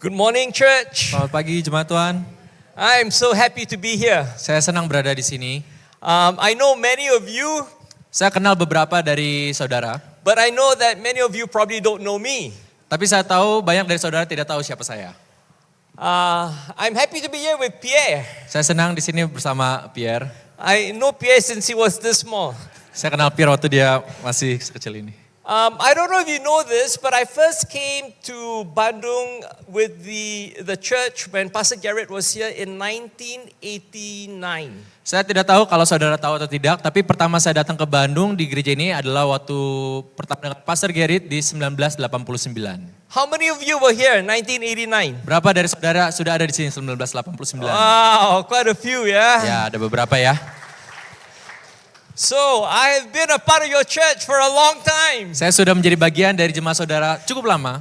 Good morning, church. Selamat pagi jemaat Tuhan. I'm so happy to be here. Saya senang berada di sini. I know many of you, Saya kenal beberapa dari saudara, but I know that many of you probably don't know me. tapi saya tahu banyak dari saudara tidak tahu siapa saya. I'm happy to be here with Pierre. Saya senang di sini bersama Pierre. I know Pierre since he was this small. Saya kenal Pierre waktu dia masih sekecil ini. I don't know if you know this, but I first came to Bandung with the church when Pastor Garrett was here in 1989. Saya tidak tahu kalau saudara tahu atau tidak, tapi pertama saya datang ke Bandung di gereja ini adalah waktu pertama dengan Pastor Gerrit di 1989. How many of you were here in 1989? Berapa dari saudara sudah ada di sini 1989? Wow, quite a few, yeah? Ya, ada beberapa ya. So, I have been a part of your church for a long time. Saya sudah menjadi bagian dari jemaat saudara cukup lama.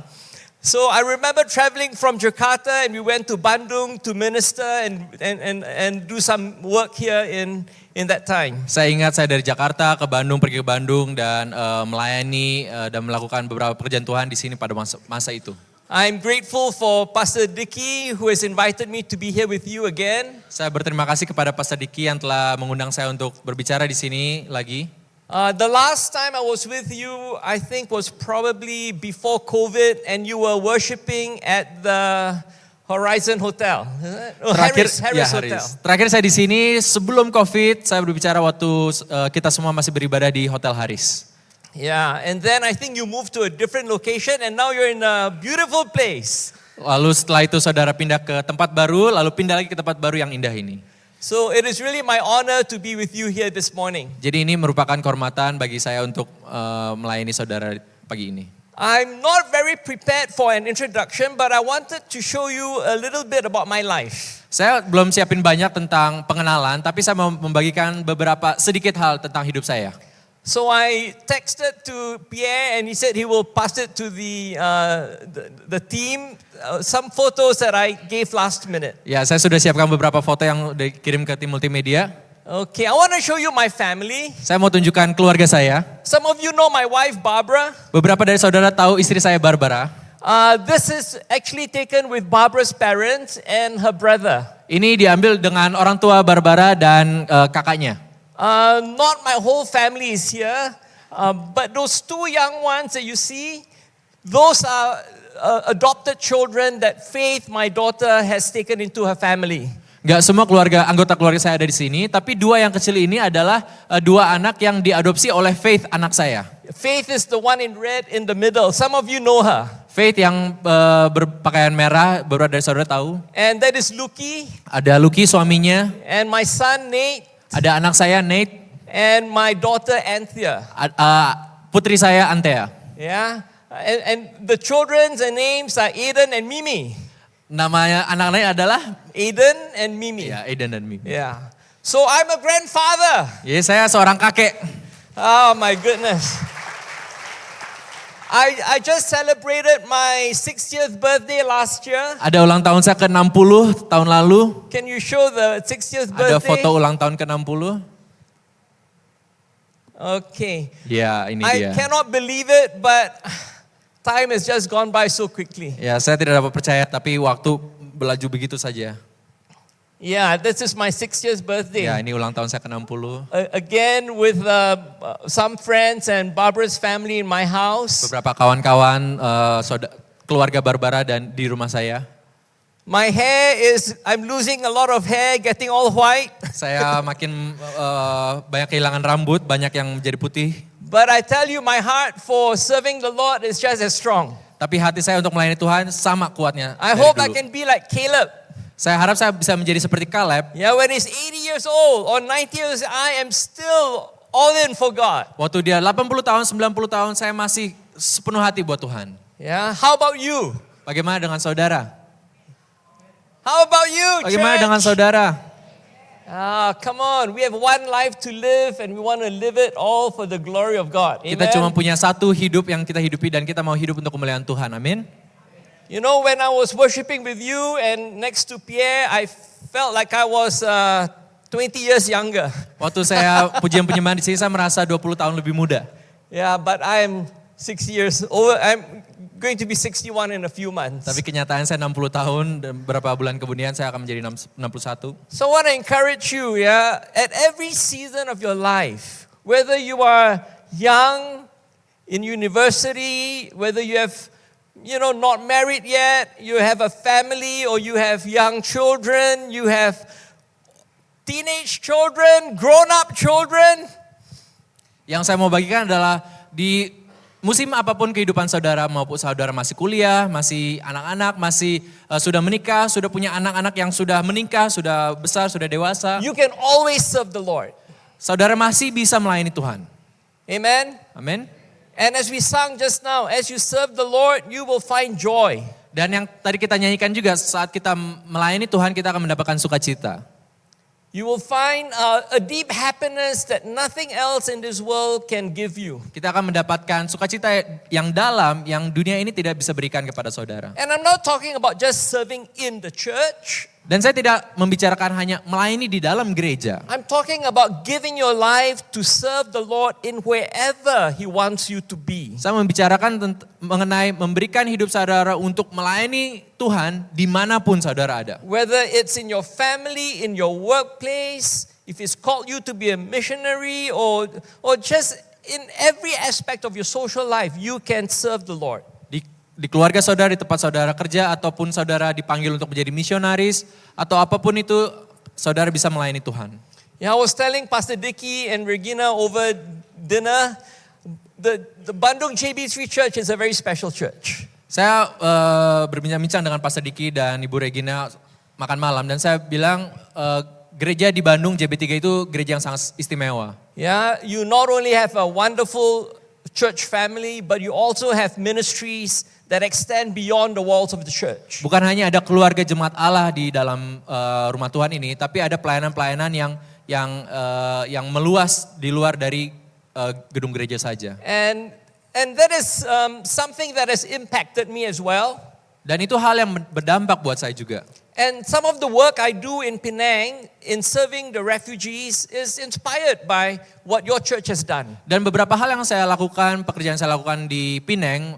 So, I remember traveling from Jakarta and we went to Bandung to minister and do some work here in that time. Saya ingat saya dari Jakarta ke Bandung, pergi ke Bandung dan melayani dan melakukan beberapa pekerjaan Tuhan di sini pada masa itu. I'm grateful for Pastor Dicky who has invited me to be here with you again. Saya berterima kasih kepada Pastor Dicky yang telah mengundang saya untuk berbicara di sini lagi. The last time I was with you, I think was probably before COVID and you were worshiping at the Horizon Hotel. Harris Hotel. Terakhir saya di sini sebelum COVID, saya berbicara waktu kita semua masih beribadah di Hotel Harris. Yeah, and then I think you moved to a different location and now you're in a beautiful place. Lalu setelah itu saudara pindah ke tempat baru, lalu pindah lagi ke tempat baru yang indah ini. So it is really my honor to be with you here this morning. Jadi ini merupakan kehormatan bagi saya untuk melayani saudara pagi ini. I'm not very prepared for an introduction, but I wanted to show you a little bit about my life. Saya belum siapin banyak tentang pengenalan, tapi saya mau membagikan beberapa sedikit hal tentang hidup saya. So I texted to Pierre and he said he will pass it to the team, some photos that I gave last minute. Ya, saya sudah siapkan beberapa foto yang dikirim ke tim multimedia. Okay, I want to show you my family. Saya mau tunjukkan keluarga saya. Some of you know my wife Barbara. Beberapa dari saudara tahu istri saya Barbara. This is actually taken with Barbara's parents and her brother. Ini diambil dengan orang tua Barbara dan kakaknya. Not my whole family is here, but those two young ones that you see, those are adopted children that Faith, my daughter, has taken into her family. Gak semua anggota keluarga saya ada di sini, tapi dua yang kecil ini adalah dua anak yang diadopsi oleh Faith, anak saya. Faith is the one in red in the middle. Some of you know her. Faith yang berpakaian merah, beberapa dari saudara tahu. And that is Luki. Ada Luki suaminya. And my son Nate. Ada anak saya Nate. And my daughter Anthea. Putri saya Anthea. Yeah. And the children's names are Aiden and Mimi. Namanya anak-anaknya adalah Aiden and Mimi. Ya, Aiden dan Mimi. Yeah. So I'm a grandfather. Ya, saya seorang kakek. Oh my goodness. I just celebrated my 60th birthday last year. Ada ulang tahun saya ke-60 tahun lalu. Can you show the 60th birthday? Ada foto ulang tahun ke-60. Okay. Ya, ini dia. I cannot believe it, but time has just gone by so quickly. Ya, saya tidak dapat percaya, tapi waktu berlaju begitu saja. Yeah, this is my 60th birthday. Ya, ini ulang tahun saya ke-60. Again with some friends and Barbara's family in my house. Beberapa kawan-kawan, keluarga Barbara dan di rumah saya. My hair I'm losing a lot of hair, getting all white. Saya makin banyak kehilangan rambut, banyak yang menjadi putih. But I tell you, my heart for serving the Lord is just as strong. Tapi hati saya untuk melayani Tuhan sama kuatnya. I hope I can be like Caleb. Saya harap saya bisa menjadi seperti Caleb. Yeah, when he's 80 years old or 90 years, I am still all in for God. Waktu dia 80 tahun, 90 tahun, saya masih sepenuh hati buat Tuhan. Yeah, how about you? Bagaimana dengan saudara? How about you, Bagaimana church? dengan saudara? Come on, we have one life to live and we want to live it all for the glory of God. Amen? Kita cuma punya satu hidup yang kita hidupi dan kita mau hidup untuk kemuliaan Tuhan. Amin. You know, when I was worshiping with you and next to Pierre, I felt like I was 20 years younger. Waktu saya pujian penyembahan di sini, saya merasa 20 tahun lebih muda. Yeah, but I'm 6 years old. I'm going to be 61 in a few months. Tapi kenyataan saya 60 tahun dan beberapa bulan kemudian saya akan menjadi 61. So I want to encourage you, yeah, at every season of your life, whether you are young, in university, whether you have, not married yet, you have a family, or you have young children, you have teenage children, grown-up children. Yang saya mau bagikan adalah di musim apapun kehidupan saudara, maupun saudara masih kuliah, masih anak-anak, masih sudah menikah, sudah punya anak-anak yang sudah menikah, sudah besar, sudah dewasa. You can always serve the Lord. Saudara masih bisa melayani Tuhan. Amen? Amin. And as we sang just now, as you serve the Lord, you will find joy. Dan yang tadi kita nyanyikan juga, saat kita melayani Tuhan, kita akan mendapatkan sukacita. You will find a deep happiness that nothing else in this world can give you. Kita akan mendapatkan sukacita yang dalam, yang dunia ini tidak bisa berikan kepada saudara. And I'm not talking about just serving in the church. Dan saya tidak membicarakan hanya melayani di dalam gereja. I'm talking about giving your life to serve the Lord in wherever He wants you to be. Saya membicarakan mengenai memberikan hidup saudara untuk melayani Tuhan dimanapun saudara ada. Whether it's in your family, in your workplace, if He's called you to be a missionary, or just in every aspect of your social life, you can serve the Lord. Di keluarga saudara, di tempat saudara kerja, ataupun saudara dipanggil untuk menjadi misionaris, atau apapun itu, saudara bisa melayani Tuhan. Yeah, I was telling Pastor Dicky and Regina over dinner, the Bandung JB3 Church is a very special church. Saya berbincang-bincang dengan Pastor Dicky dan Ibu Regina makan malam, dan saya bilang gereja di Bandung JB3 itu gereja yang sangat istimewa. Yeah, you not only have a wonderful church family, but you also have ministries that extend beyond the walls of the church. Bukan hanya ada keluarga jemaat Allah di dalam rumah Tuhan ini, tapi ada pelayanan-pelayanan yang meluas di luar dari gedung gereja saja. And that is something that has impacted me as well. Dan itu hal yang berdampak buat saya juga. And some of the work I do in Penang in serving the refugees is inspired by what your church has done. Dan beberapa hal yang saya lakukan, pekerjaan saya lakukan di Penang,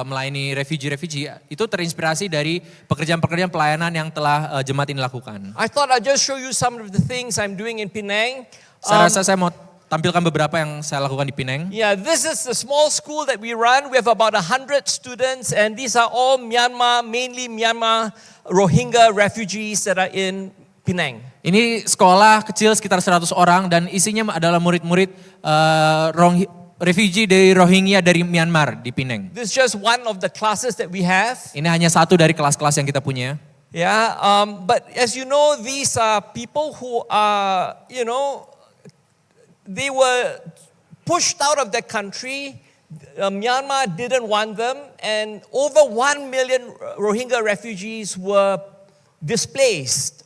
melayani refugee itu terinspirasi dari pekerjaan-pekerjaan pelayanan yang telah jemaat ini lakukan. I thought I'd just show you some of the things I'm doing in Penang. Saya rasa saya mau tampilkan beberapa yang saya lakukan di Penang. Yeah, this is the small school that we run. We have about 100 students, and these are all mainly Myanmar Rohingya refugees that are in Penang. Ini sekolah kecil sekitar 100 orang dan isinya adalah murid-murid refugee dari Rohingya dari Myanmar di Penang. This is just one of the classes that we have. Ini hanya satu dari kelas-kelas yang kita punya. Yeah, but as you know, these are people who are, they were pushed out of their country. Myanmar didn't want them, and over 1 million Rohingya refugees were displaced.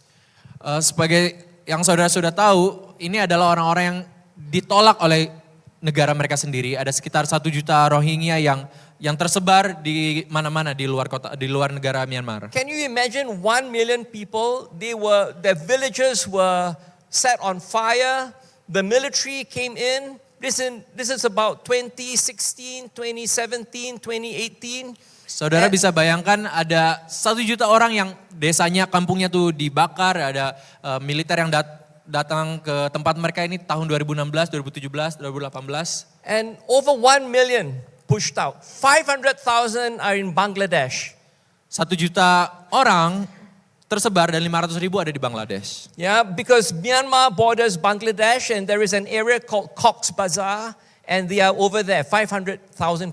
Sebagai yang saudara sudah tahu, ini adalah orang-orang yang ditolak oleh negara mereka sendiri. Ada sekitar 1 juta Rohingya yang tersebar di mana-mana di luar kota, di luar negara Myanmar. Can you imagine 1 million people? Their villages were set on fire. The military came in. This is about 2016, 2017, 2018. Saudara bisa bayangkan ada 1 juta orang yang desanya, kampungnya tuh dibakar. Ada militer yang datang ke tempat mereka ini tahun 2016, 2017, 2018. And over 1 million pushed out. 500,000 are in Bangladesh. 1 juta orang tersebar dan 500,000 ada di Bangladesh. Yeah, because Myanmar borders Bangladesh and there is an area called Cox's Bazar and they are over there, 500,000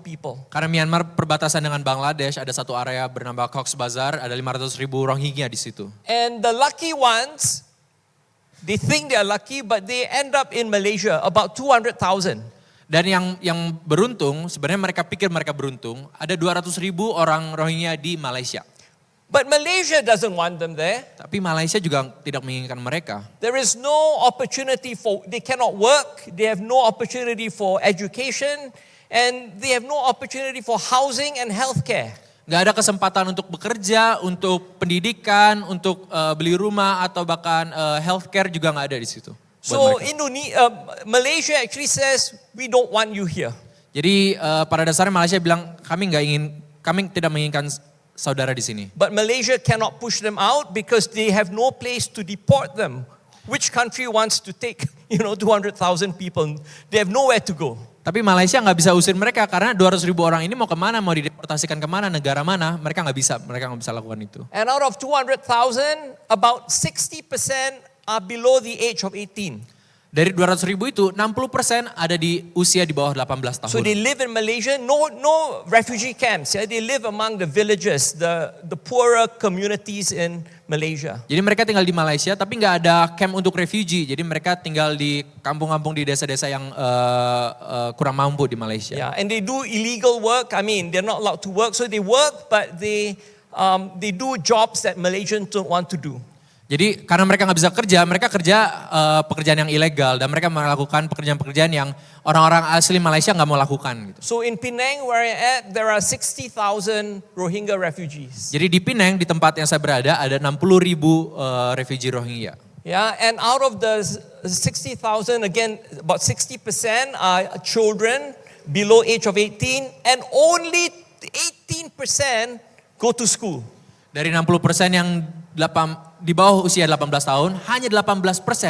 people. Karena Myanmar perbatasan dengan Bangladesh, ada satu area bernama Cox's Bazar, ada 500,000 Rohingya di situ. And the lucky ones, they think they are lucky but they end up in Malaysia, about 200,000. Dan yang beruntung, sebenarnya mereka pikir mereka beruntung, ada 200,000 orang Rohingya di Malaysia. But Malaysia doesn't want them there. Tapi Malaysia juga tidak menginginkan mereka. There is no opportunity they cannot work, they have no opportunity for education, and they have no opportunity for housing and healthcare. Gak ada kesempatan untuk bekerja, untuk pendidikan, untuk beli rumah, atau bahkan healthcare juga gak ada di situ. So Malaysia actually says, we don't want you here. Jadi pada dasarnya Malaysia bilang, kami gak ingin kami tidak menginginkan saudara di sini. But Malaysia cannot push them out because they have no place to deport them. Which country wants to take, 200,000 people? They have nowhere to go. Tapi Malaysia nggak bisa usir mereka karena 200.000 orang ini mau kemana, mau dideportasikan kemana, negara mana, mereka nggak bisa lakukan itu. And out of 200,000, about 60% are below the age of 18. Dari 200.000 itu 60% ada di usia di bawah 18 tahun. So they live in Malaysia, no refugee camps. Yeah? They live among the villages, the poorer communities in Malaysia. Jadi mereka tinggal di Malaysia tapi nggak ada camp untuk refugee. Jadi mereka tinggal di kampung-kampung di desa-desa yang kurang mampu di Malaysia. Yeah, and they do illegal work. I mean, they're not allowed to work, so they work, but they do jobs that Malaysians don't want to do. Jadi karena mereka nggak bisa kerja, mereka kerja pekerjaan yang ilegal dan mereka melakukan pekerjaan-pekerjaan yang orang-orang asli Malaysia nggak mau lakukan. Gitu. So in Penang where I'm at, there are 60,000 Rohingya refugees. Jadi di Penang, di tempat yang saya berada, ada 60.000 refugee Rohingya. Yeah, and out of the 60,000, again, about 60% are children below age of 18, and only 18% go to school. Dari 60% yang di bawah usia 18 tahun, hanya 18%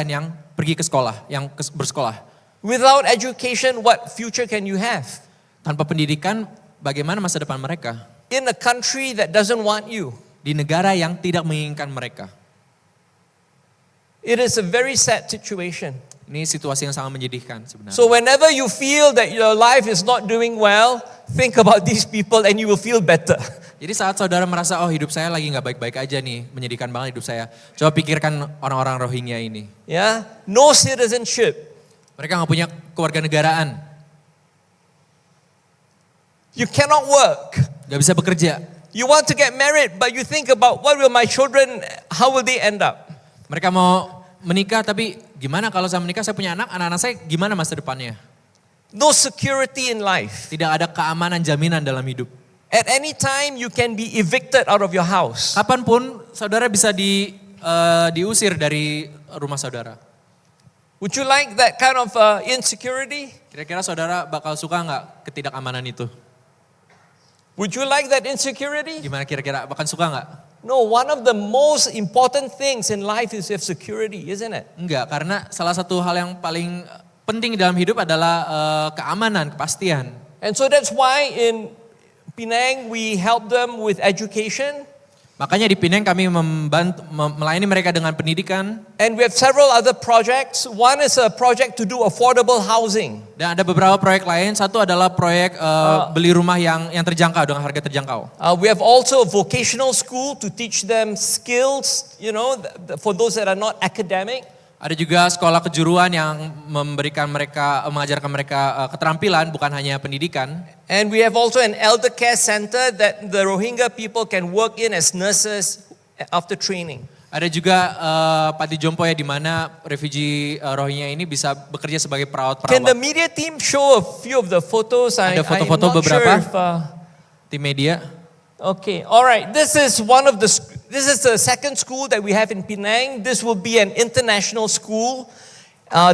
yang pergi ke sekolah, yang bersekolah. Without education, what future can you have? Tanpa pendidikan, bagaimana masa depan mereka? In a country that doesn't want you. Di negara yang tidak menginginkan mereka. It is a very sad situation. Ini situasi yang sangat menyedihkan sebenarnya. So whenever you feel that your life is not doing well, think about these people and you will feel better. Jadi saat saudara merasa, oh hidup saya lagi gak baik-baik aja nih, menyedihkan banget hidup saya. Coba pikirkan orang-orang Rohingya ini. Yeah, no citizenship. Mereka gak punya kewarganegaraan. You cannot work. Gak bisa bekerja. You want to get married, but you think about what will my children, how will they end up? Mereka mau menikah, tapi gimana kalau saya menikah, saya punya anak-anak saya gimana masa depannya? No security in life. Tidak ada keamanan jaminan dalam hidup. At any time you can be evicted out of your house. Kapanpun saudara bisa diusir dari rumah saudara. Would you like that kind of insecurity? Kira-kira saudara bakal suka nggak ketidakamanan itu? Would you like that insecurity? Gimana kira-kira, bahkan suka nggak? No, one of the most important things in life is to have security, isn't it? Enggak, karena salah satu hal yang paling penting dalam hidup adalah keamanan, kepastian. And so that's why in Penang we help them with education. Makanya di Penang kami melayani mereka dengan pendidikan. And we have several other projects. One is a project to do affordable housing. Dan ada beberapa proyek lain. Satu adalah proyek beli rumah yang terjangkau dengan harga terjangkau. We have also a vocational school to teach them skills, for those that are not academic. Ada juga sekolah kejuruan yang mengajarkan mereka keterampilan, bukan hanya pendidikan. And we have also an elder care center that the Rohingya people can work in as nurses after training. Ada juga panti jompo ya, di mana refugee Rohingya ini bisa bekerja sebagai perawat-perawat. Can the media team show a few of the photos? Ada foto-foto beberapa tim media. Okay, all right. This is the second school that we have in Penang. This will be an international school.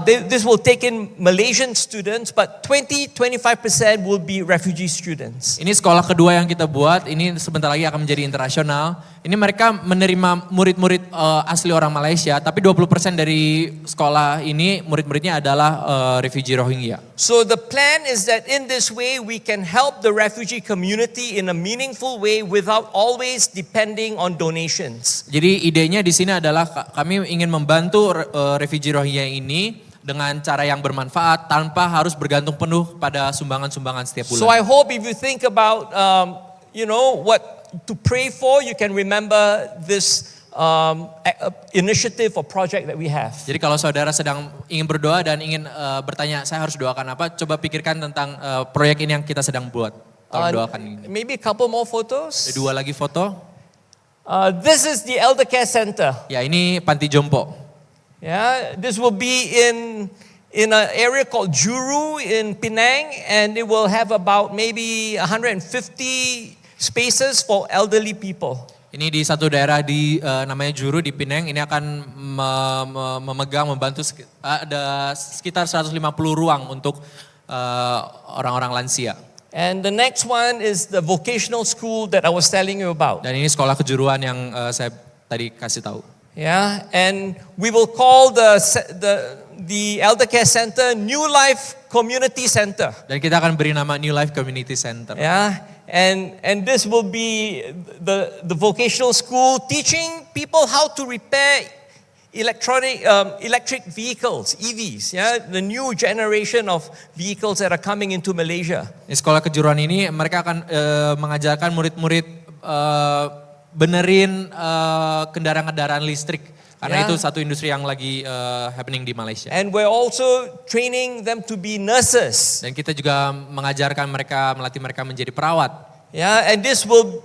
This will take in Malaysian students, but 20-25% will be refugee students. Ini sekolah kedua yang kita buat, ini sebentar lagi akan menjadi internasional. Ini mereka menerima murid-murid asli orang Malaysia, tapi 20% dari sekolah ini murid-muridnya adalah refugee Rohingya. So the plan is that in this way we can help the refugee community in a meaningful way without always depending on donations. Jadi idenya di sini adalah kami ingin membantu refugee Rohingya ini dengan cara yang bermanfaat tanpa harus bergantung penuh pada sumbangan-sumbangan setiap bulan. So I hope if you think about what to pray for, you can remember this initiative or project that we have. Jadi kalau saudara sedang ingin berdoa dan ingin bertanya, saya harus doakan apa? Coba pikirkan tentang proyek ini yang kita sedang buat. Doakan ini. Maybe a couple more photos. Ada dua lagi foto. This is the elder care center. Ya, ini panti jompo. Yeah, this will be in an area called Juru in Penang, and it will have about maybe 150 spaces for elderly people. Ini di satu daerah di namanya Juru di Penang. Ini akan membantu ada sekitar 150 ruang untuk orang-orang lansia. And the next one is the vocational school that I was telling you about. Dan ini sekolah kejuruan yang saya tadi kasih tahu. Yeah, and we will call the elder care center New Life Community Center. Dan kita akan beri nama New Life Community Center. Yeah, and this will be the vocational school teaching people how to repair electric vehicles, EVs. Yeah, the new generation of vehicles that are coming into Malaysia. Di sekolah kejuruan ini mereka akan mengajarkan murid-murid benerin kendaraan-kendaraan listrik. Karena itu satu industri yang lagi happening di Malaysia. And we're also training them to be nurses. Dan kita juga mengajarkan mereka, melatih mereka menjadi perawat. Yeah, and this will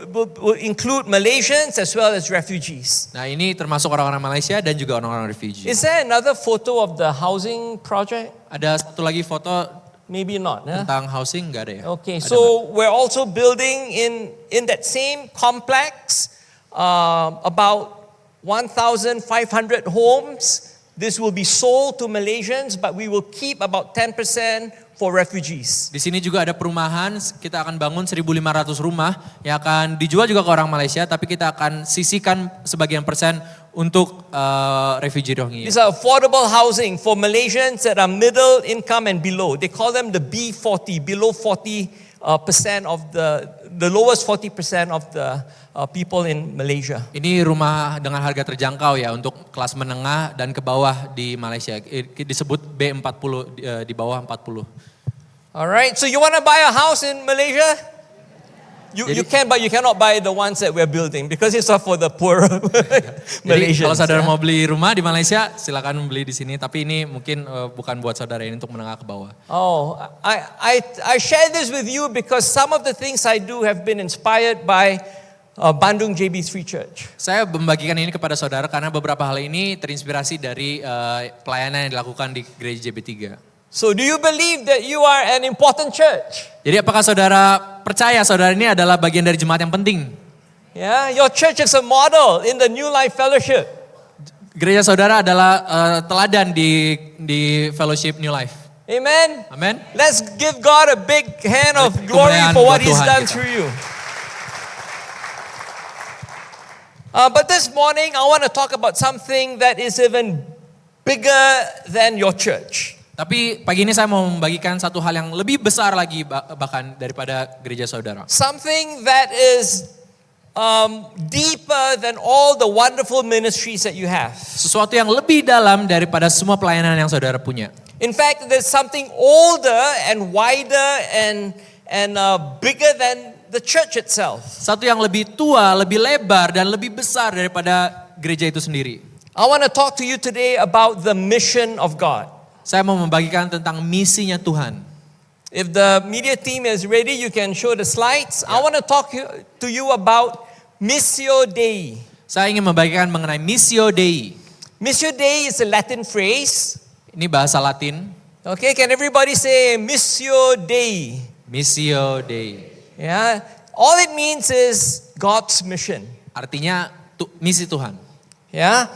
include Malaysians as well as refugees. Nah ini termasuk orang-orang Malaysia dan juga orang-orang refugee. Is there another photo of the housing project? Ada satu lagi foto Maybe not. Yeah? tentang housing, nggak ada ya? Okay, Ada so we're also building in that same complex about 1,500 homes. This will be sold to Malaysians, but we will keep about 10% for refugees. Di sini juga ada perumahan, kita akan bangun 1.500 rumah yang akan dijual juga ke orang Malaysia, tapi kita akan sisihkan sebagian persen untuk refugee Rohingya. These are affordable housing for Malaysians that are middle income and below. They call them the B40, below 40% of the lowest 40% of the people in Malaysia. Ini rumah dengan harga terjangkau ya untuk kelas menengah dan ke bawah di Malaysia. Disebut B40 di bawah 40. Alright, so you want to buy a house in Malaysia? You can, but you cannot buy the ones that we're building because it's for the poor Jadi Malaysians. kalau saudara mau beli rumah di Malaysia, silakan beli di sini. Tapi ini mungkin bukan buat saudara, ini untuk menengah ke bawah. Oh, I share this with you because some of the things I do have been inspired by Bandung JB3 Church. Saya membagikan ini kepada saudara karena beberapa hal ini terinspirasi dari pelayanan yang dilakukan di gereja JB3. So do you believe that you are an important church? Jadi apakah saudara percaya saudara ini adalah bagian dari jemaat yang penting? Yeah, your church is a model in the New Life Fellowship. Gereja saudara adalah teladan di Fellowship New Life. Amen. Amen. Let's give God a big hand of glory Kemuliaan for what buat He's Tuhan done kita. through you. But this morning, I want to talk about something that is even bigger than your church. Tapi pagi ini saya mau membagikan satu hal yang lebih besar lagi bahkan daripada gereja saudara. Something that is deeper than all the wonderful ministries that you have. Sesuatu yang lebih dalam daripada semua pelayanan yang saudara punya. In fact, there's something older and wider and bigger than the church itself. Satu yang lebih tua, lebih lebar dan lebih besar daripada gereja itu sendiri. I want to talk to you today about the mission of God. Saya mau membagikan tentang misinya Tuhan. If the media team is ready, you can show the slides. I want to talk to you about Missio Dei. Saya ingin membagikan mengenai Missio Dei. Missio Dei is a Latin phrase. Ini bahasa Latin. Okay, can everybody say Missio Dei? Missio Dei. Yeah, all it means is God's mission. Artinya misi Tuhan. Yeah,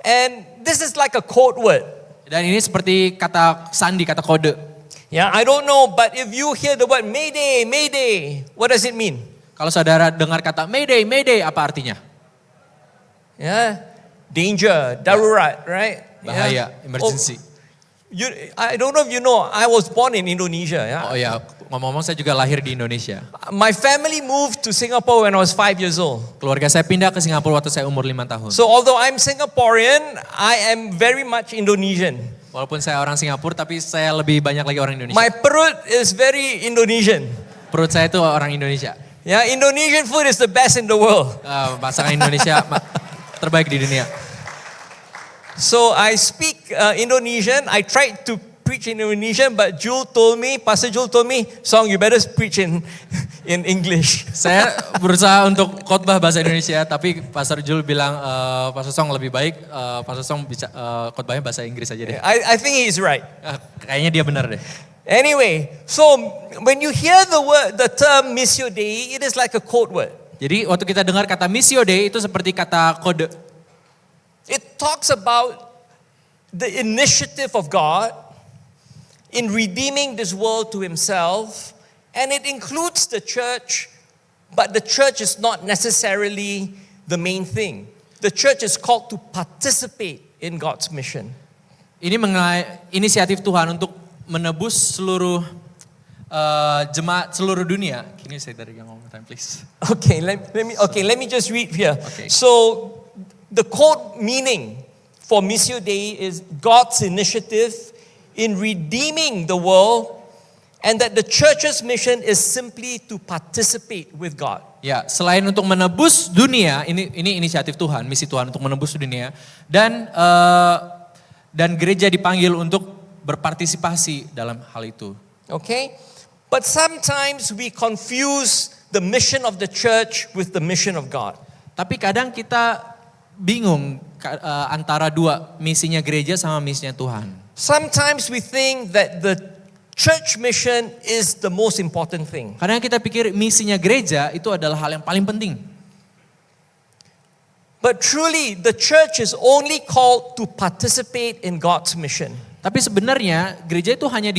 and this is like a code word. Dan ini seperti kata sandi, kata kode. Yeah, I don't know, but if you hear the word Mayday, Mayday, what does it mean? Kalau saudara dengar kata Mayday, Mayday, apa artinya? Yeah, danger, darurat, right? Bahaya, emergency. I don't know if you know, I was born in Indonesia. Yeah? Oh ya, ngomong-ngomong saya juga lahir di Indonesia. My family moved to Singapore when I was 5 years old. Keluarga saya pindah ke Singapura waktu saya umur 5 tahun. So although I'm Singaporean, I am very much Indonesian. Walaupun saya orang Singapura, tapi saya lebih banyak lagi orang Indonesia. My perut is very Indonesian. Perut saya itu orang Indonesia. Yeah, Indonesian food is the best in the world. Masakan Indonesia terbaik di dunia. So I speak Indonesian. I tried to preach in Indonesian, but Pastor Jul told me, Song, you better preach in English. Saya berusaha untuk khotbah bahasa Indonesia, tapi Pastor Jul bilang, Pastor Song lebih baik, Pastor Song bisa khotbahnya bahasa Inggris aja deh. I think he's right. Kayaknya dia benar deh. Anyway, so when you hear the term Missio Dei, it is like a code word. Jadi waktu kita dengar kata Missio Dei itu seperti kata kode. It talks about the initiative of God in redeeming this world to Himself And it includes the church, but the church is not necessarily the main thing. The church is called to participate in God's mission. Ini mengenai inisiatif Tuhan untuk menebus seluruh jemaat seluruh dunia. Can you say that again one more time, please? Okay, let me just read here. Okay. So the quote meaning for Missio Dei is God's initiative in redeeming the world, and that the church's mission is simply to participate with God. Ya, selain untuk menebus dunia, ini inisiatif Tuhan, misi Tuhan untuk menebus dunia, dan gereja dipanggil untuk berpartisipasi dalam hal itu. Okay? But sometimes we confuse the mission of the church with the mission of God. Tapi kadang kita bingung antara dua, misinya gereja sama misinya Tuhan. Sometimes we think that the church mission is the most important thing. Kadang kita pikir misinya gereja itu adalah hal yang paling penting. But truly, the church is only called to participate in God's mission. Tapi sebenarnya gereja itu hanya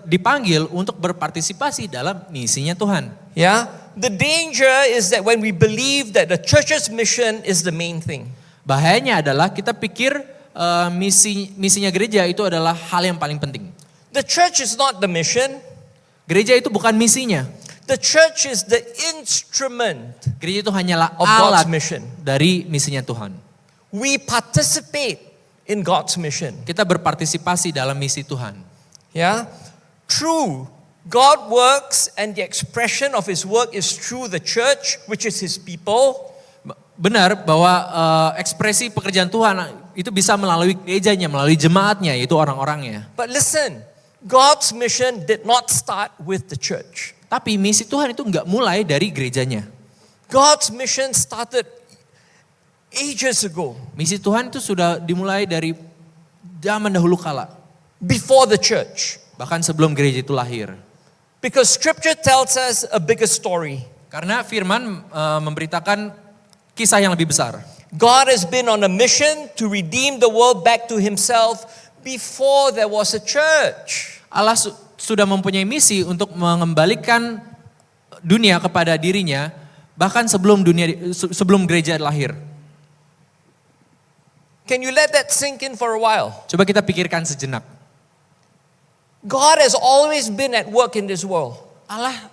dipanggil untuk berpartisipasi dalam misinya Tuhan. Yeah? The danger is that when we believe that the church's mission is the main thing. Bahayanya adalah kita pikir misinya gereja itu adalah hal yang paling penting. The church is not the mission. Gereja itu bukan misinya. The church is the instrument Gereja itu hanyalah of God's alat mission. dari misinya Tuhan. We participate in God's mission. Kita berpartisipasi dalam misi Tuhan. Yeah? True. God works and the expression of His work is through the church, which is His people. Benar bahwa ekspresi pekerjaan Tuhan itu bisa melalui gerejanya, melalui jemaatnya, yaitu orang-orangnya. But listen, God's mission did not start with the church. Tapi misi Tuhan itu enggak mulai dari gerejanya. God's mission started ages ago. Misi Tuhan itu sudah dimulai dari zaman dahulu kala. Before the church. Bahkan sebelum gereja itu lahir. Because scripture tells us a bigger story. Karena firman memberitakan kisah yang lebih besar. God has been on a mission to redeem the world back to Himself before there was a church. Allah sudah mempunyai misi untuk mengembalikan dunia kepada dirinya bahkan sebelum gereja lahir. Can you let that sink in for a while? Coba kita pikirkan sejenak. God has always been at work in this world. Allah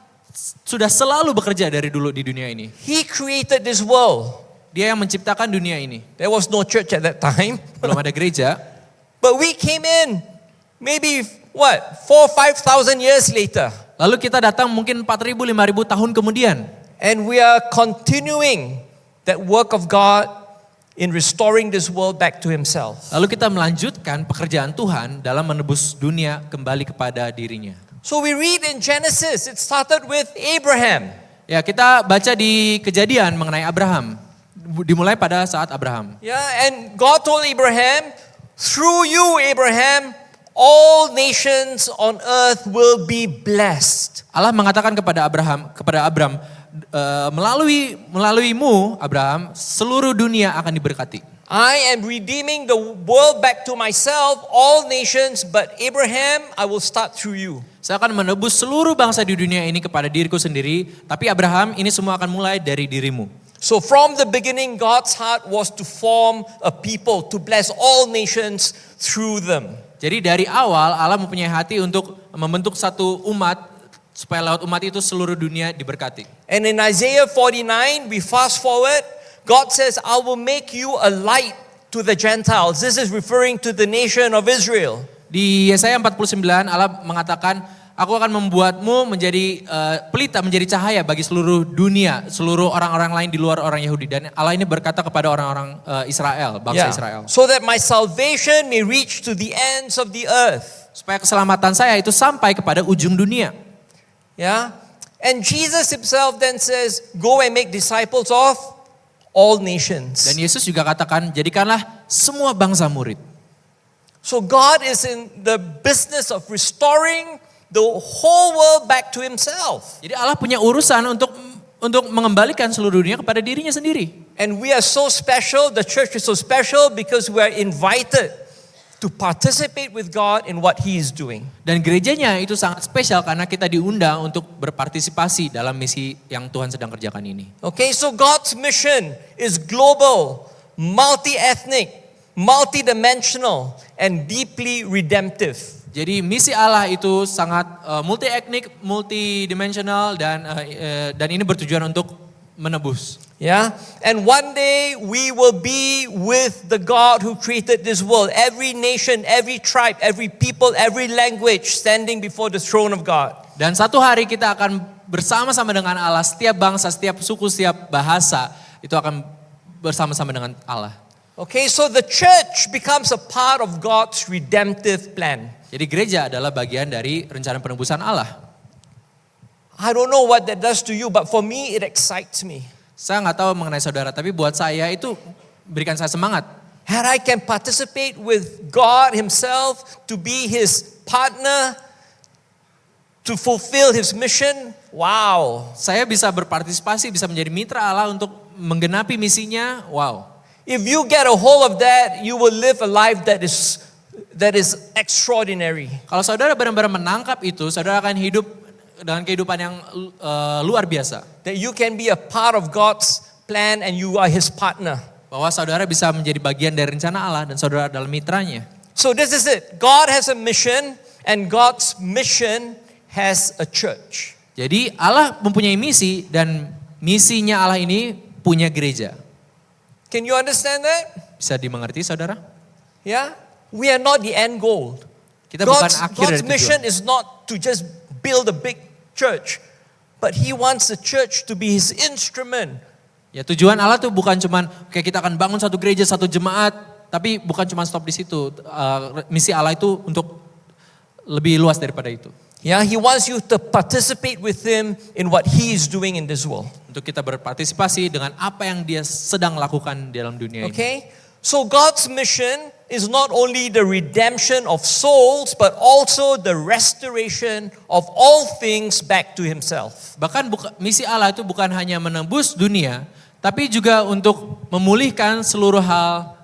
sudah selalu bekerja dari dulu di dunia ini. He created this world. Dia yang menciptakan dunia ini. There was no church at that time. Belum ada gereja. But we came in maybe 4,000-5,000 years later. Lalu kita datang mungkin 4,000, 5,000 tahun kemudian. And we are continuing that work of God in restoring this world back to Himself. Lalu kita melanjutkan pekerjaan Tuhan dalam menebus dunia kembali kepada dirinya. So we read in Genesis, it started with Abraham. Ya, kita baca di Kejadian mengenai Abraham. Dimulai pada saat Abraham. Yeah, and God told Abraham, through you, Abraham, all nations on earth will be blessed. Allah mengatakan kepada Abraham, melaluimu Abraham, seluruh dunia akan diberkati. I am redeeming the world back to myself, all nations, but Abraham, I will start through you. Saya akan menebus seluruh bangsa di dunia ini kepada diriku sendiri, tapi Abraham, ini semua akan mulai dari dirimu. So from the beginning, God's heart was to form a people, to bless all nations through them. Jadi dari awal Allah mempunyai hati untuk membentuk satu umat, supaya lewat umat itu seluruh dunia diberkati. And in Isaiah 49, we fast forward, God says, I will make you a light to the Gentiles. This is referring to the nation of Israel. Di Yesaya 49 Allah mengatakan, aku akan membuatmu menjadi pelita, menjadi cahaya bagi seluruh dunia, seluruh orang-orang lain di luar orang Yahudi. Dan Allah ini berkata kepada orang-orang Israel, bangsa Israel. So that my salvation may reach to the ends of the earth. Supaya keselamatan saya itu sampai kepada ujung dunia. Yeah. And Jesus Himself then says, go and make disciples of all nations. Dan Yesus juga katakan, jadikanlah semua bangsa murid. So God is in the business of restoring the whole world back to Himself. Jadi Allah punya urusan untuk mengembalikan seluruh dunia kepada dirinya sendiri. And we are so special, the church is so special because we are invited to participate with God in what He is doing. Dan gerejanya itu sangat spesial karena kita diundang untuk berpartisipasi dalam misi yang Tuhan sedang kerjakan ini. Okay, so God's mission is global, multi-ethnic, multi-dimensional, and deeply redemptive. Jadi misi Allah itu sangat multi etnik, multidimensional dan ini bertujuan untuk menebus. Yeah, and one day we will be with the God who created this world. Every nation, every tribe, every people, every language standing before the throne of God. Dan satu hari kita akan bersama-sama dengan Allah, setiap bangsa, setiap suku, setiap bahasa itu akan bersama-sama dengan Allah. Okay, so the church becomes a part of God's redemptive plan. Jadi gereja adalah bagian dari rencana penebusan Allah. I don't know what that does to you, but for me it excites me. Saya nggak tahu mengenai saudara, tapi buat saya itu berikan saya semangat. And I can participate with God Himself to be His partner, to fulfill His mission. Wow. Saya bisa berpartisipasi, bisa menjadi mitra Allah untuk menggenapi misinya. Wow. If you get a hold of that, you will live a life that is extraordinary. Kalau saudara benar-benar menangkap itu, saudara akan hidup dengan kehidupan yang luar biasa. That you can be a part of God's plan and you are His partner. Bahwa saudara bisa menjadi bagian dari rencana Allah dan saudara adalah mitranya. So this is it. God has a mission and God's mission has a church. Jadi Allah mempunyai misi dan misinya Allah ini punya gereja. Can you understand that? Bisa dimengerti saudara? Yeah? We are not the end goal. Kita bukan akhir God's dari mission tujuan. is not to just build a big church, but He wants the church to be His instrument. Ya tujuan Allah tuh bukan cuman kayak kita akan bangun satu gereja, satu jemaat, tapi bukan cuma stop di situ. Misi Allah itu untuk lebih luas daripada itu. Yeah, He wants you to participate with Him in what He is doing in this world. Untuk kita berpartisipasi dengan apa yang Dia sedang lakukan dalam dunia ini. Okay? So God's mission is not only the redemption of souls, but also the restoration of all things back to Himself. Bahkan misi Allah itu bukan hanya menembus dunia, tapi juga untuk memulihkan seluruh hal,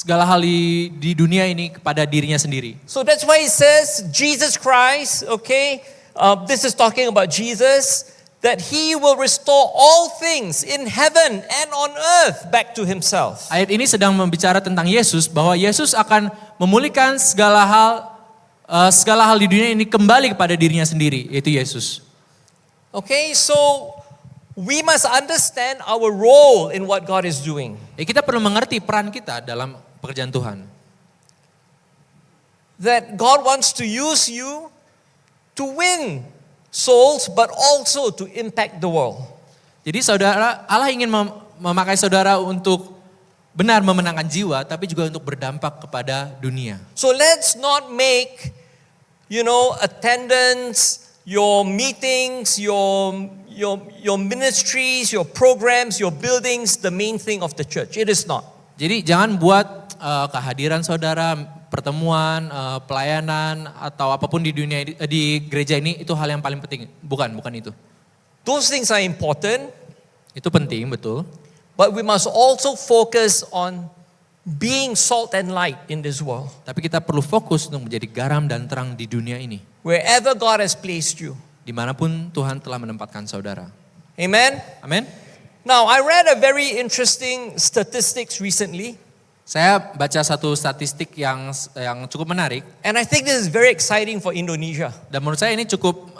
segala hal di dunia ini kepada dirinya sendiri. So that's why it says Jesus Christ, okay, this is talking about Jesus, that He will restore all things in heaven and on earth back to Himself. Ayat ini sedang membicara tentang Yesus, bahwa Yesus akan memulihkan segala hal di dunia ini kembali kepada dirinya sendiri, yaitu Yesus. Okay, so we must understand our role in what God is doing. Kita perlu mengerti peran kita dalam pekerjaan Tuhan. That God wants to use you to win souls, but also to impact the world. Jadi saudara, Allah ingin memakai saudara untuk benar memenangkan jiwa, tapi juga untuk berdampak kepada dunia. So let's not make, attendance, your meetings, your ministries, your programs, your buildings, the main thing of the church. It is not. Jadi jangan buat kehadiran saudara, pertemuan, pelayanan atau apapun di dunia di gereja ini itu hal yang paling penting. Bukan itu. Those things are important, Itu penting, betul. but we must also focus on being salt and light in this world. Tapi kita perlu fokus untuk menjadi garam dan terang di dunia ini. Wherever God has placed you. Dimanapun Tuhan telah menempatkan saudara. Amen? Amin. Now, I read a very interesting statistics recently. Saya baca satu statistik yang cukup menarik. And I think this is very exciting for Indonesia. Dan menurut saya ini cukup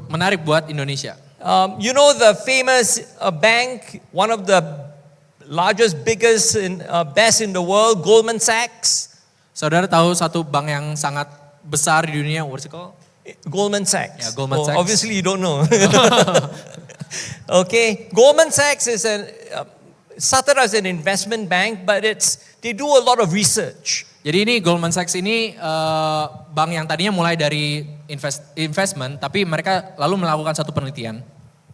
menarik buat Indonesia. The famous bank, one of the largest, biggest, best in the world, Goldman Sachs. Saudara tahu satu bank yang sangat besar di dunia, what's it called? Goldman Sachs. Yeah, Goldman Sachs. Obviously you don't know. Okay, Goldman Sachs is started as an investment bank, but they do a lot of research. Jadi ini Goldman Sachs ini bank yang tadinya mulai dari investment, tapi mereka lalu melakukan satu penelitian.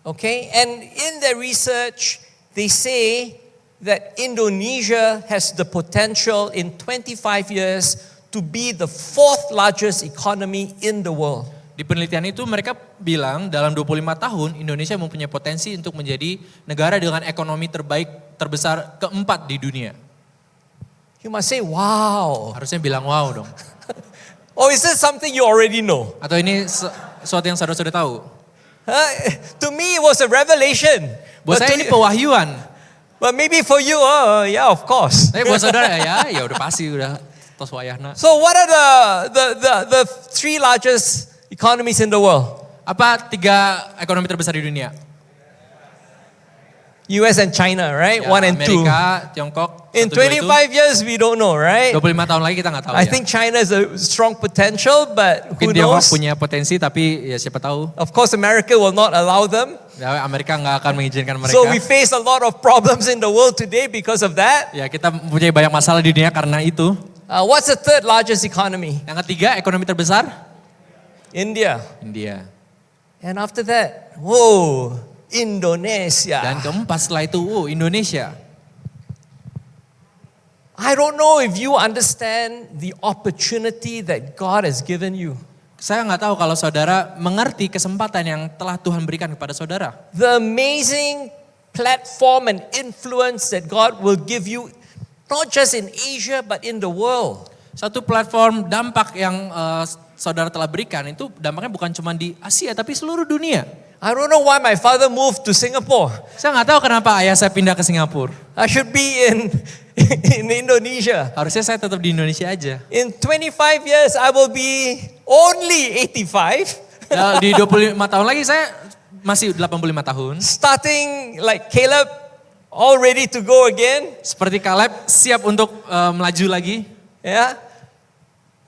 Okay, and in their research, they say that Indonesia has the potential in 25 years to be the 4th largest economy in the world. Di penelitian itu mereka bilang dalam 25 tahun Indonesia mempunyai potensi untuk menjadi negara dengan ekonomi terbesar keempat di dunia. You must say, wow. Harusnya bilang wow dong. Or is this something you already know? Atau ini sesuatu yang saudara sudah tahu? To me, it was a revelation. Buat saya ini pewahyuan. But maybe for you, yeah, of course. Tapi buat saudara ya udah pasti udah tos wayahna. So what are the three largest economies in the world? Apa 3 ekonomi terbesar di dunia? US and China, right? Ya, 1 and 2. Amerika, Tiongkok. In 25 years, we don't know, right? 25 tahun lagi kita nggak tahu I ya. think China has a strong potential, but who Mungkin Tiongkok knows? punya potensi tapi ya siapa tahu. Of course, America will not allow them. Ya, Amerika nggak akan mengizinkan mereka. So we face a lot of problems in the world today because of that. Ya kita mempunyai banyak masalah di dunia karena itu. What's the third largest economy? Yang ketiga ekonomi terbesar? India. India. And after that, whoa, Indonesia. Dan keempat setelah itu, Indonesia. I don't know if you understand the opportunity that God has given you. Saya nggak tahu kalau saudara mengerti kesempatan yang telah Tuhan berikan kepada saudara. The amazing platform and influence that God will give you, not just in Asia, but in the world. Satu platform dampak yang saudara telah berikan itu dampaknya bukan cuma di Asia tapi seluruh dunia. I don't know why my father moved to Singapore. Saya nggak tahu kenapa ayah saya pindah ke Singapura. I should be in Indonesia. Harusnya saya tetap di Indonesia aja. In 25 years, I will be only 85. Ya, di 25 tahun lagi saya masih 85 tahun. Starting like Caleb, all ready to go again. Seperti Caleb siap untuk melaju lagi. Yeah.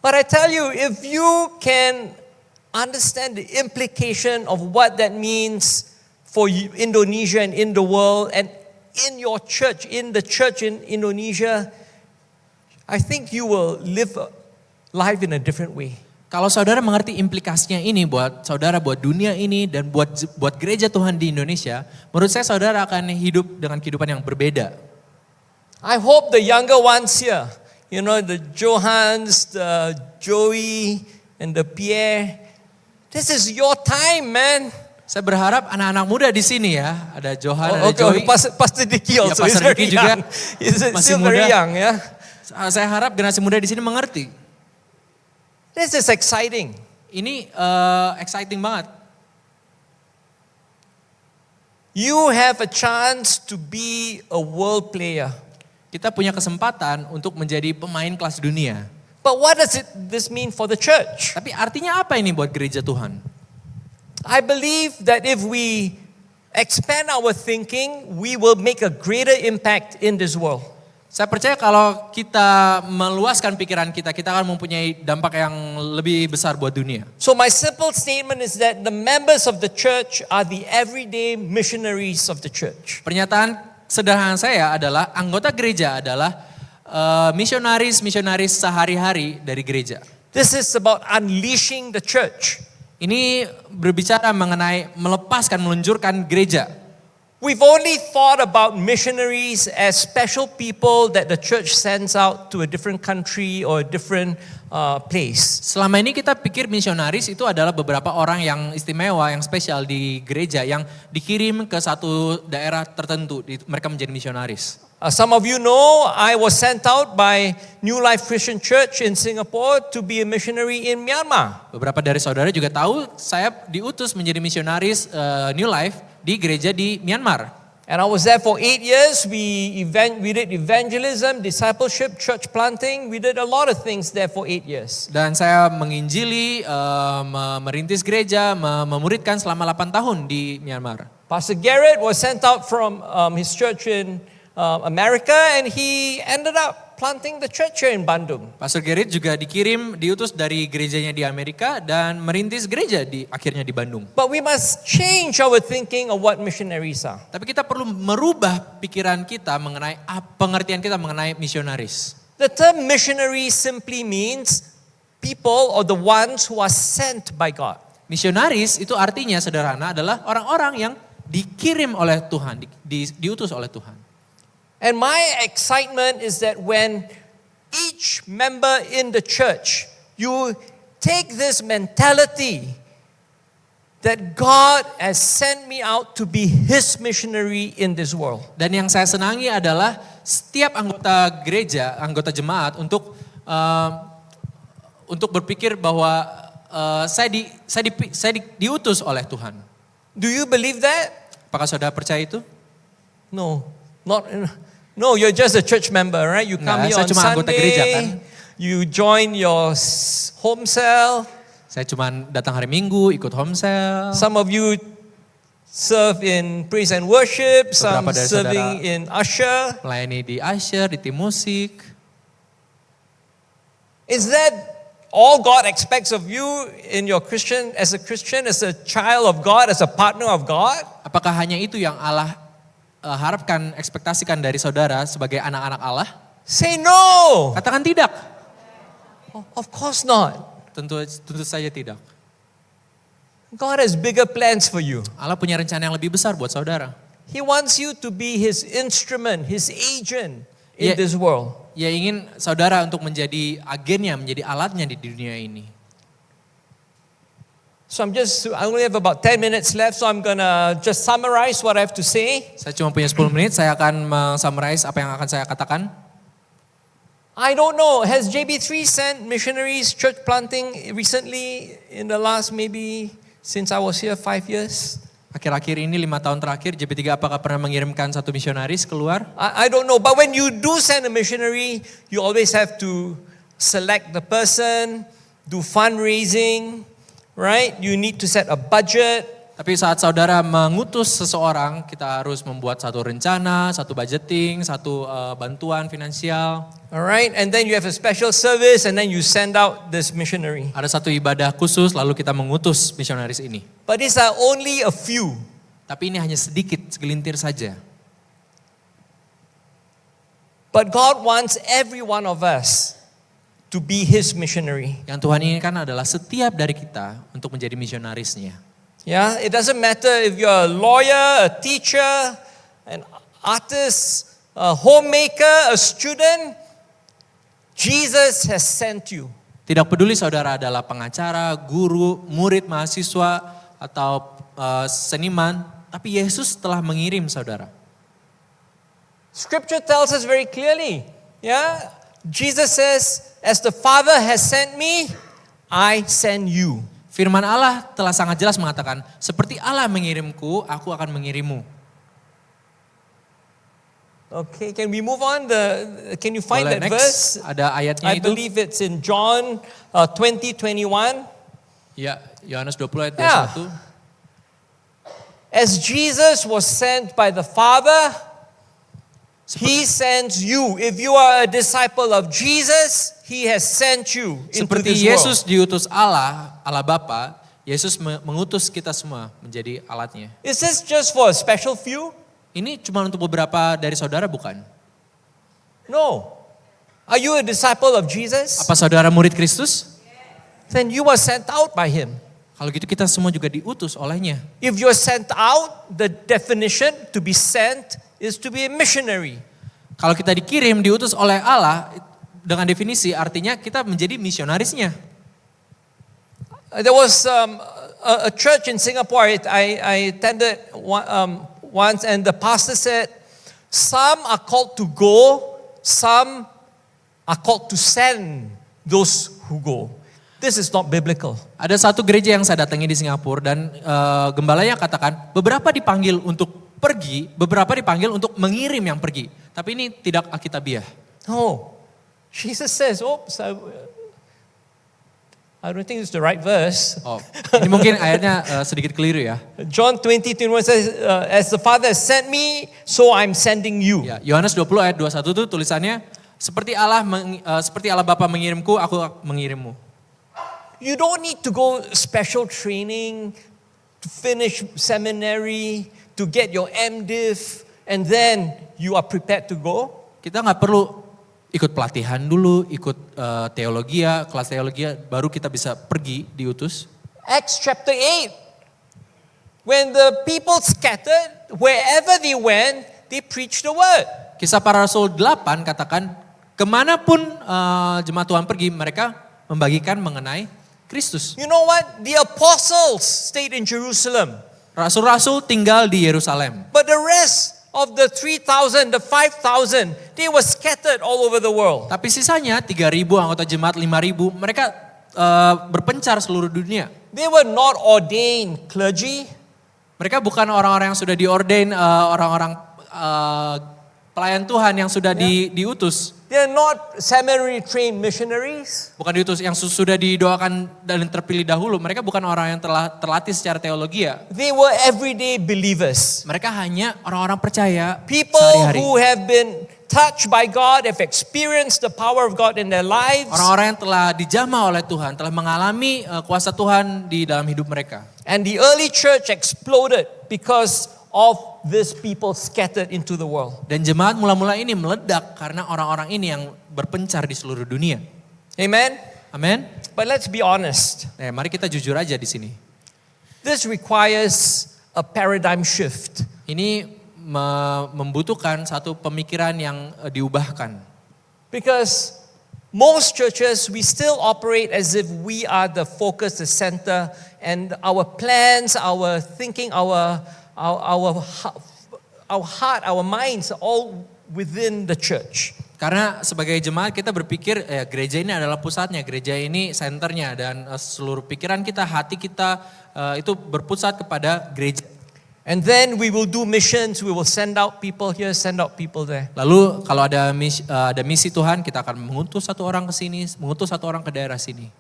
But I tell you, if you can understand the implication of what that means for Indonesia and in the world and in your church, in the church in Indonesia, I think you will live life in a different way. Kalau saudara mengerti implikasinya ini buat saudara, buat dunia ini, dan buat gereja Tuhan di Indonesia, menurut saya saudara akan hidup dengan kehidupan yang berbeda. I hope the younger ones here, you know, the Johans, the Joey, and the Pierre, this is your time, man. Saya berharap anak-anak muda di sini ya, ada Johan, ada Joey. Pastor Dicky Ya, also, Pastor he's Dicky very juga young. He's masih still very muda. young, yeah. Saya harap generasi muda di sini mengerti. This is exciting. Ini exciting banget. You have a chance to be a world player. Kita punya kesempatan untuk menjadi pemain kelas dunia. But what does this mean for the church? Tapi artinya apa ini buat gereja Tuhan? I believe that if we expand our thinking, we will make a greater impact in this world. Saya percaya kalau kita meluaskan pikiran kita, kita akan mempunyai dampak yang lebih besar buat dunia. So my simple statement is that the members of the church are the everyday missionaries of the church. Pernyataan sederhana saya adalah anggota gereja adalah misionaris sehari-hari dari gereja. This is about unleashing the church. Ini berbicara mengenai melepaskan, meluncurkan gereja. We've only thought about missionaries as special people that the church sends out to a different country or a different place. Selama ini kita pikir misionaris itu adalah beberapa orang yang istimewa, yang spesial di gereja, yang dikirim ke satu daerah tertentu, mereka menjadi misionaris. Some of you know I was sent out by New Life Christian Church in Singapore to be a missionary in Myanmar. Beberapa dari saudara juga tahu saya diutus menjadi misionaris New Life di gereja di Myanmar. And I was there for 8 years. We did evangelism, discipleship, church planting. We did a lot of things there for 8 years. Dan saya menginjili, merintis gereja, memuridkan selama 8 tahun di Myanmar. Pastor Garrett was sent out from his church in America, and he ended up planting the church here in Bandung. Pastor Gerrit juga diutus dari gerejanya di Amerika dan merintis gereja akhirnya di Bandung. But we must change our thinking of what missionaries are. Tapi kita perlu merubah pikiran kita mengenai pengertian kita mengenai misionaris. The term missionary simply means people or the ones who are sent by God. Misionaris itu artinya sederhana adalah orang-orang yang dikirim oleh Tuhan, diutus oleh Tuhan. And my excitement is that when each member in the church, you take this mentality that God has sent me out to be His missionary in this world. Dan yang saya senangi adalah setiap anggota gereja, anggota jemaat untuk berpikir bahwa saya diutus oleh Tuhan. Do you believe that? Apakah saudara percaya itu? No, no. You're just a church member, right? You come here Saya on cuma anggota gereja, kan? Sunday. You join your home cell. Saya cuma datang hari Minggu, ikut home cell. Some of you serve in praise and worship. Some Beberapa dari serving saudara in usher. Melayani di usher, di tim musik. Is that all God expects of you in your Christian, as a child of God, as a partner of God? Apakah hanya itu yang Allah harapkan, ekspektasikan dari saudara sebagai anak-anak Allah? Say no. Katakan tidak. Of course not. Tentu saja tidak. God has bigger plans for you. Allah punya rencana yang lebih besar buat saudara. He wants you to be His instrument, His agent in Yeah. this world. Ya ingin saudara untuk menjadi agennya, menjadi alatnya di dunia ini. So I only have about 10 minutes left, so I'm gonna just summarize what I have to say. Saya cuma punya 10 menit, saya akan summarize apa yang akan saya katakan. I don't know, has JB3 sent missionaries church planting recently in the last maybe since I was here 5 years? Akhir-akhir ini 5 tahun terakhir, JP3 apakah pernah mengirimkan satu misionaris keluar? I don't know, but when you do send a missionary, you always have to select the person, do fundraising, right? You need to set a budget. Tapi saat saudara mengutus seseorang, kita harus membuat satu rencana, satu budgeting, satu bantuan finansial. Alright, and then you have a special service and then you send out this missionary. Ada satu ibadah khusus, lalu kita mengutus misionaris ini. But these are only a few. Tapi ini hanya sedikit, segelintir saja. But God wants every one of us to be His missionary. Yang Tuhan inginkan adalah setiap dari kita untuk menjadi misionarisnya. Yeah, it doesn't matter if you're a lawyer, a teacher, an artist, a homemaker, a student. Jesus has sent you. Tidak peduli saudara adalah pengacara, guru, murid, mahasiswa, atau seniman. Tapi Yesus telah mengirim saudara. Scripture tells us very clearly. Yeah, Jesus says, as the Father has sent me, I send you. Firman Allah telah sangat jelas mengatakan, seperti Allah mengirimku, aku akan mengirimmu. Okay, can we move on? Can you find Boleh that next, verse? ada ayatnya I itu. believe it's in John 20:21. Ya, Yohanes 20 ayat Yeah. 21. As Jesus was sent by the Father, He sends you. If you are a disciple of Jesus, He has sent you into Seperti this Yesus world. diutus Allah Bapa, Yesus mengutus kita semua menjadi alatnya. Is this just for a special few? Ini cuma untuk beberapa dari saudara bukan? No. Are you a disciple of Jesus? Apa saudara murid Kristus? Then you are sent out by Him. Kalau gitu kita semua juga diutus olehnya. If you're sent out, the definition to be sent is to be a missionary. Kalau kita dikirim, diutus oleh Allah, dengan definisi artinya kita menjadi misionarisnya. There was a church in Singapore I attended once, and the pastor said, some are called to go, some are called to send those who go. This is not biblical. Ada satu gereja yang saya datangi di Singapura dan gembalanya katakan beberapa dipanggil untuk pergi, beberapa dipanggil untuk mengirim yang pergi. Tapi ini tidak alkitabiah. No. Jesus says, oops, I don't think it's the right verse. Oh, ini mungkin ayatnya sedikit keliru ya. John 20:21 says, as the Father has sent me, so I'm sending you. Ya, Yohanes 20 ayat 21 itu tulisannya seperti Allah Bapa mengirimku, aku mengirimmu. You don't need to go special training, to finish seminary, to get your MDiv, and then you are prepared to go. Kita nggak perlu ikut pelatihan dulu, ikut kelas teologi, baru kita bisa pergi diutus. Acts chapter 8. When the people scattered, wherever they went, they preached the word. Kisah para Rasul 8 katakan, kemanapun jemaat Tuhan pergi, mereka membagikan mengenai Kristus. You know what? The apostles stayed in Jerusalem. Rasul-rasul tinggal di Yerusalem. But the rest of the 3,000, the 5,000, they were scattered all over the world. Tapi sisanya 3.000 anggota jemaat, 5.000 mereka berpencar seluruh dunia. They were not ordained clergy. Mereka bukan orang-orang yang sudah diordain, orang-orang pelayan Tuhan yang sudah diutus. They're not seminary trained missionaries. Bukan diutus yang sudah didoakan dan terpilih dahulu. Mereka bukan orang yang telah terlatih secara teologi ya. They were everyday believers. Mereka hanya orang-orang percaya People sehari-hari. who have been touched by God, have experienced the power of God in their lives. Orang-orang yang telah dijamah oleh Tuhan, telah mengalami kuasa Tuhan di dalam hidup mereka. And the early church exploded because of these people scattered into the world. Dan jemaat mula-mula ini meledak karena orang-orang ini yang berpencar di seluruh dunia. Amen? Amin. But let's be honest. Mari kita jujur aja di sini. This requires a paradigm shift. Ini membutuhkan satu pemikiran yang diubahkan. Because most churches, we still operate as if we are the focus, the center, and our plans, our thinking, our heart, our minds are all within the church. Karena sebagai jemaat kita berpikir gereja ini adalah pusatnya, gereja ini senternya, dan seluruh pikiran kita, hati kita itu berpusat kepada gereja. And then we will do missions, we will send out people here, send out people there. Lalu kalau ada misi Tuhan, kita akan mengutus satu orang ke sini, mengutus satu orang ke daerah sini.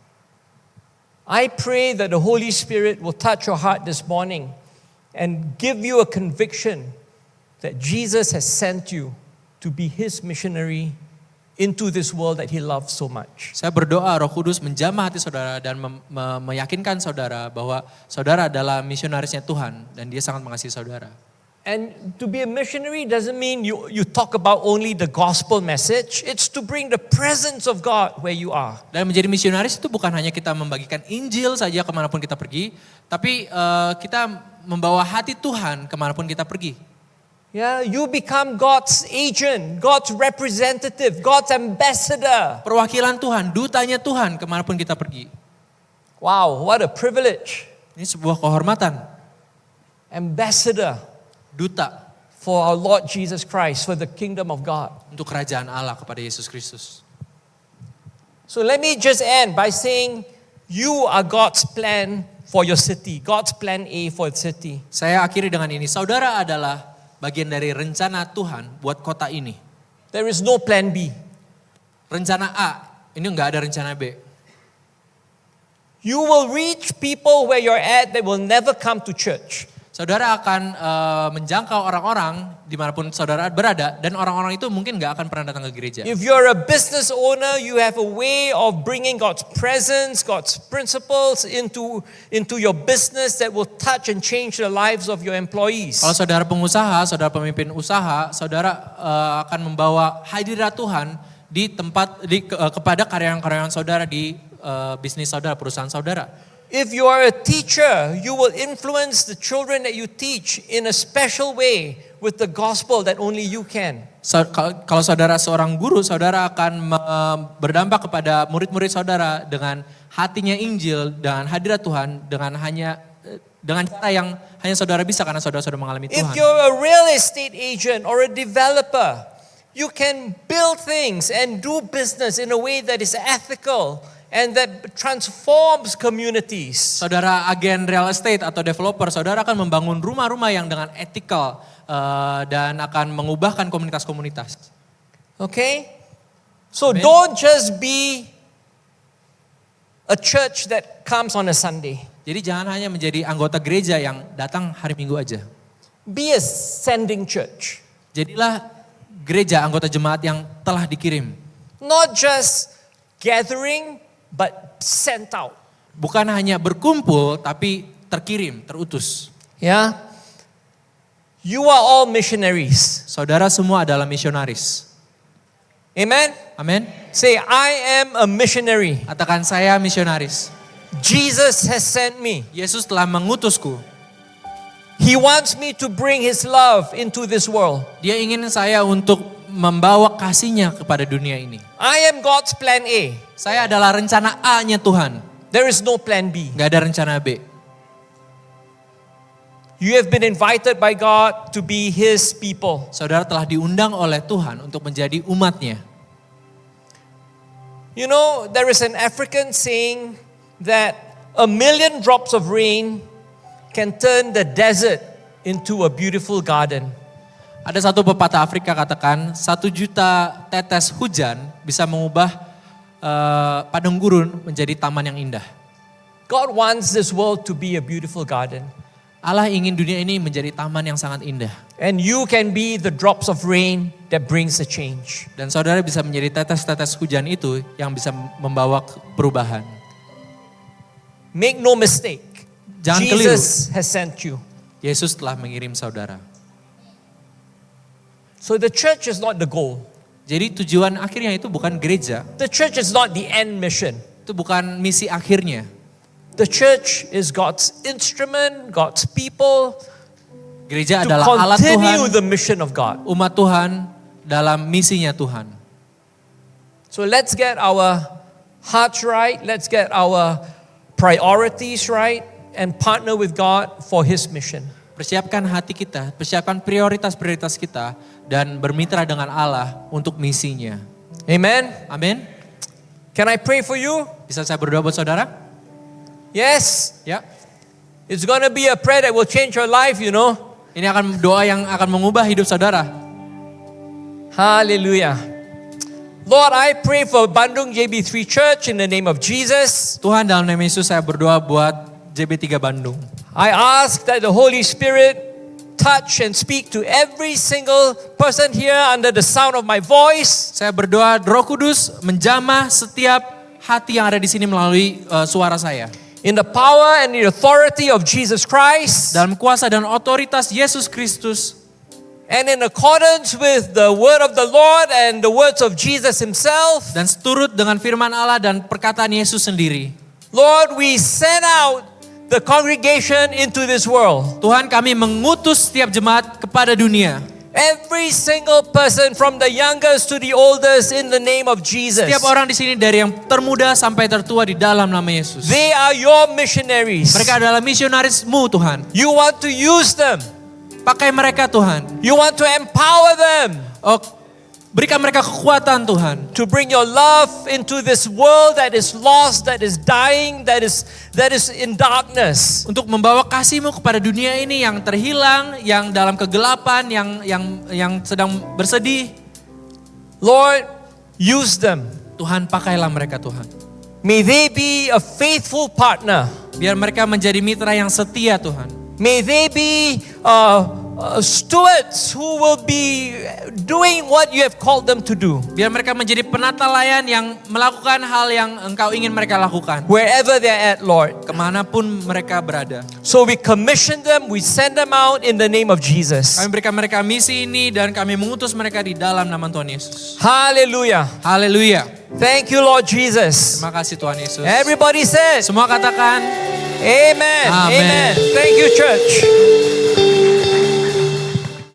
I pray that the Holy Spirit will touch your heart this morning and give you a conviction that Jesus has sent you to be His missionary into this world that He loves so much. Saya berdoa Roh Kudus menjamah hati saudara dan meyakinkan saudara bahwa saudara adalah misionarisnya Tuhan dan Dia sangat mengasihi saudara. And to be a missionary doesn't mean you talk about only the gospel message. It's to bring the presence of God where you are. Dan menjadi misionaris itu bukan hanya kita membagikan Injil saja kemanapun kita pergi, tapi kita membawa hati Tuhan kemanapun kita pergi. Yeah, you become God's agent, God's representative, God's ambassador. Perwakilan Tuhan, dutanya Tuhan kemanapun kita pergi. Wow, what a privilege. Ini sebuah kehormatan. Ambassador Duta for our Lord Jesus Christ, for the kingdom of God. untuk kerajaan Allah kepada Yesus Kristus. So let me just end by saying you are God's plan for your city, God's plan A for the city. Saya akhiri dengan ini, saudara adalah bagian dari rencana Tuhan buat kota ini. There is no plan B. Rencana A, ini enggak ada rencana B. You will reach people where you're at that will never come to church. Saudara akan menjangkau orang-orang dimanapun saudara berada dan orang-orang itu mungkin gak akan pernah datang ke gereja. If you're a business owner, you have a way of bringing God's presence, God's principles into your business that will touch and change the lives of your employees. Kalau saudara pengusaha, saudara pemimpin usaha, saudara akan membawa hadirat Tuhan di tempat kepada karyawan-karyawan saudara di bisnis saudara, perusahaan saudara. If you are a teacher, you will influence the children that you teach in a special way with the gospel that only you can. Kalau saudara seorang guru, saudara akan berdampak kepada murid-murid saudara dengan hatinya Injil, dengan hadirat Tuhan, dengan cara yang hanya saudara bisa karena saudara sudah mengalami Tuhan. If you're a real estate agent or a developer, you can build things and do business in a way that is ethical and that transforms communities. Saudara agen real estate atau developer, saudara akan membangun rumah-rumah yang dengan ethical dan akan mengubahkan komunitas-komunitas. Okay? So Amen. don't just be a church that comes on a Sunday. Jadi jangan hanya menjadi anggota gereja yang datang hari Minggu aja. Be a sending church. Jadilah gereja anggota jemaat yang telah dikirim. Not just gathering, but sent out. Bukan hanya berkumpul, tapi terkirim, terutus. Yeah? You are all missionaries. Saudara semua adalah misionaris. Amen? Amin. Say, I am a missionary. Katakan saya misionaris. Jesus has sent me. Yesus telah mengutusku. He wants me to bring His love into this world. Dia ingin saya untuk membawa kasihnya kepada dunia ini. I am God's plan A. Saya adalah rencana A-nya Tuhan. There is no plan B. Gak ada rencana B. You have been invited by God to be His people. Saudara telah diundang oleh Tuhan untuk menjadi umatnya. You know, there is an African saying that 1,000,000 drops of rain can turn the desert into a beautiful garden. Ada satu pepatah Afrika katakan 1 juta tetes hujan bisa mengubah padang gurun menjadi taman yang indah. God wants this world to be a beautiful garden. Allah ingin dunia ini menjadi taman yang sangat indah. And you can be the drops of rain that brings the change. Dan saudara bisa menjadi tetes-tetes hujan itu yang bisa membawa perubahan. Make no mistake. Jangan keliru. Jesus has sent you. Yesus telah mengirim saudara. So the church is not the goal. Jadi tujuan akhirnya itu bukan gereja. The church is not the end mission. Itu bukan misi akhirnya. The church is God's instrument, God's people Gereja to adalah alat continue Tuhan, the mission of God. umat Tuhan dalam misinya Tuhan. So let's get our hearts right, let's get our priorities right, and partner with God for His mission. Persiapkan hati kita, persiapkan prioritas-prioritas kita, dan bermitra dengan Allah untuk misinya. Amen? Amin. Can I pray for you? Bisa saya berdoa buat saudara? Yes. Ya. It's going to be a prayer that will change your life, you know. Ini akan doa yang akan mengubah hidup saudara. Hallelujah. Lord, I pray for Bandung JB3 Church in the name of Jesus. Tuhan, dalam nama Yesus saya berdoa buat JB3 Bandung. I ask that the Holy Spirit touch and speak to every single person here under the sound of my voice. Saya berdoa Roh Kudus menjamah setiap hati yang ada di sini melalui suara saya. In the power and the authority of Jesus Christ. Dalam kuasa dan otoritas Yesus Kristus. And in accordance with the word of the Lord and the words of Jesus Himself. Dan seturut dengan firman Allah dan perkataan Yesus sendiri. Lord, we send out the congregation into this world. Tuhan, kami mengutus setiap jemaat kepada dunia. Every single person from the youngest to the oldest in the name of Jesus. Setiap orang di sini dari yang termuda sampai tertua di dalam nama Yesus. They are your missionaries. Mereka adalah misionarismu Tuhan. You want to use them. Pakai mereka Tuhan. You want to empower them. Oh, berikan mereka kekuatan Tuhan. To bring your love into this world that is lost, that is dying, that is in darkness. Untuk membawa kasih-Mu kepada dunia ini yang terhilang, yang dalam kegelapan, yang sedang bersedih. Lord, use them. Tuhan, pakailah mereka Tuhan. May they be a faithful partner. Biar mereka menjadi mitra yang setia Tuhan. May they be stewards who will be doing what you have called them to do. Biar mereka menjadi penata layan yang melakukan hal yang Engkau ingin mereka lakukan. Wherever they're at, Lord. Kemanapun mereka berada. So we commission them, we send them out in the name of Jesus. Kami berikan mereka misi ini dan kami mengutus mereka di dalam nama Tuhan Yesus. Hallelujah. Haleluya. Thank you, Lord Jesus. Terima kasih Tuhan Yesus. Everybody says, Semua katakan, Amen. Amen. Amen. Thank you, church.